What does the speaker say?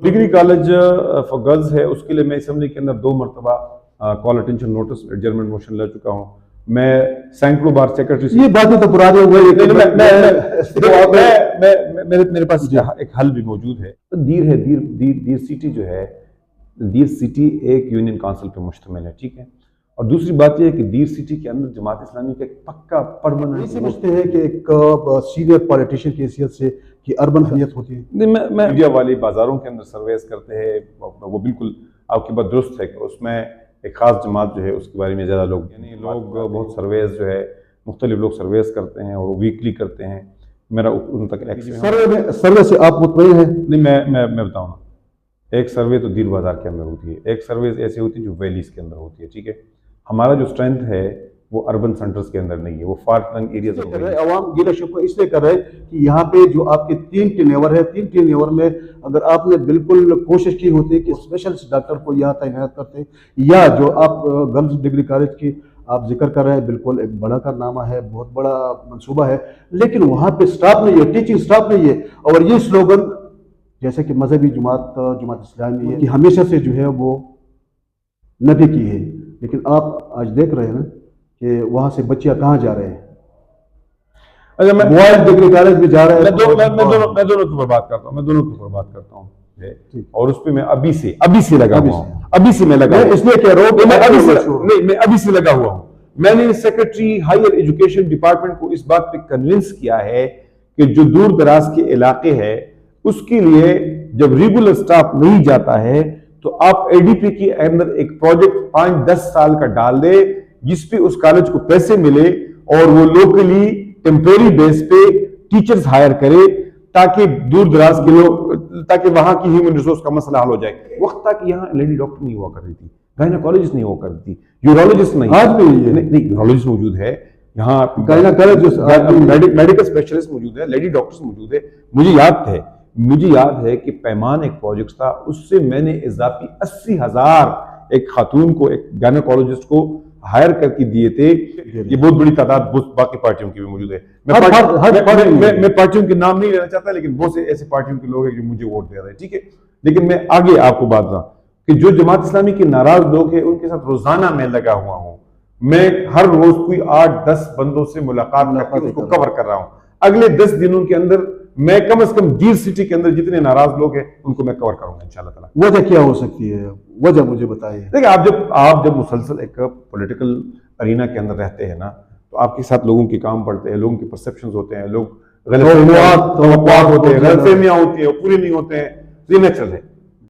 Degree college for girls है, उसके लिए मैं असेंबली के अंदर 2 मरतबा call attention notice adjournment motion ले चुका हूँ। मैं सैकड़ों बार सेक्रेटरी ये बातें तो पुरानी हो गई, मेरे पास एक हल भी मौजूद है। दीर है, दीर सिटी जो है, दीर सिटी एक यूनियन काउंसिल पे मुश्तमिल है, ठीक है। और दूसरी बात यह है कि दीर सिटी के अंदर जमात इस्लामी का एक पक्का परमानेंट समझते हैं कि एक सीनियर पॉलिटिशियन की हैसियत से कि अर्बन हमियत होती है। मैं मीडिया वाले बाजारों के अंदर सर्वेस करते हैं, वो बिल्कुल आपकी बात दुरुस्त है कि उसमें एक खास जमात जो है उसके बारे में ज़्यादा लोग, यानी लोग बहुत सर्वेस जो है मुख्तलिफ लोग सर्वेस करते हैं और वो वीकली करते हैं। मेरा उन तक सर्वे से आप मुतमईन हैं? नहीं, मैं बताऊँ ना, एक सर्वे तो दीर बाजार के अंदर होती है, एक सर्वे ऐसी होती है जो वैलीज के अंदर होती है, ठीक है। हमारा जो स्ट्रेंथ है वो अर्बन सेंटर्स के अंदर नहीं है, वो फार फ्लंग एरियाज कर रहे हैं। अवाम गिला शिकवा इसलिए कर रहे हैं कि यहाँ पे जो आपके 3 टेनेवर है, 3 टेनेवर में अगर आपने बिल्कुल कोशिश की होती कि स्पेशलिस्ट डॉक्टर को यहाँ तैनात करते, या जो आप गर्ल्स डिग्री कॉलेज की आप जिक्र कर रहे हैं, बिल्कुल एक बड़ा कारनामा है, बहुत बड़ा मंसूबा है, लेकिन वहाँ पे स्टाफ नहीं है, टीचिंग स्टाफ नहीं है। और ये स्लोगन जैसे कि मजहबी जमात इस्लामी है कि हमेशा से जो है वो नफी की है, लेकिन आप आज देख रहे हैं ना कि वहां से बच्चियां कहाँ जा रहे हैं। अगर मैं बॉयज डिग्री कॉलेज में जा रहे हैं, मैं दोनों की ऊपर बात करता हूँ, और उस पर मैं अभी से लगा हुआ हूँ, इसलिए कह रहा हूँ मैं अभी से लगा हुआ हूँ। मैंने सेक्रेटरी हायर एजुकेशन डिपार्टमेंट को इस बात पे कन्विंस किया है कि जो दूर दराज के इलाके है उसके लिए जब रेगुलर स्टाफ नहीं जाता है तो आप एडीपी के अंदर एक प्रोजेक्ट 5-10 साल का डाल दे जिसपे उस कॉलेज को पैसे मिले और वो लोकली टेम्परेरी बेस पे टीचर्स हायर करे ताकि दूर दराज के लोग, ताकि वहां की ह्यूमन रिसोर्स का मसला हल हो जाए। वक्त तक यहाँ लेडी डॉक्टर नहीं हुआ करती थी, गायनेकोलॉजिस्ट नहीं हुआ करती थी, यूरोलॉजिस्ट नहीं, आज भी नहीं यूरोलॉजिस्ट मौजूद है यहाँ, मेडिकल स्पेशलिस्ट मौजूद है, लेडी डॉक्टर्स मौजूद है। मुझे याद है कि पैमान एक प्रोजेक्ट था, उससे मैंने इजाफी 80,000 एक खातून को, एक गायनेकोलॉजिस्ट को हायर करके दिए थे। ये बहुत बड़ी तादाद बाकी पार्टियों की भी मौजूद है। मैं पार्टियों के नाम नहीं लेना चाहता, लेकिन बहुत से ऐसे पार्टियों के लोग हैं जो मुझे वोट दे रहे हैं, ठीक है। लेकिन मैं आगे आपको बात रहा कि जो जमात इस्लामी के नाराज लोग हैं उनके साथ रोजाना मैं लगा हुआ हूं। मैं हर रोज कोई 8-10 बंदों से मुलाकात करके उसको कवर कर रहा हूं। अगले 10 दिनों के अंदर मैं कम से कम दीर सिटी के अंदर जितने नाराज लोग हैं उनको मैं कवर करूंगा इंशाल्लाह ताला। वजह क्या हो सकती है? वजह मुझे बताइए। देखिए, आप जब मुसलसल एक पॉलिटिकल अरीना के अंदर रहते हैं ना, तो आपके साथ लोगों के काम पड़ते हैं, लोगों के परसेप्शंस होते हैं, लोग गलतफहमियां होती हैं, पूरे नहीं होते हैं, ये नेचुरल है।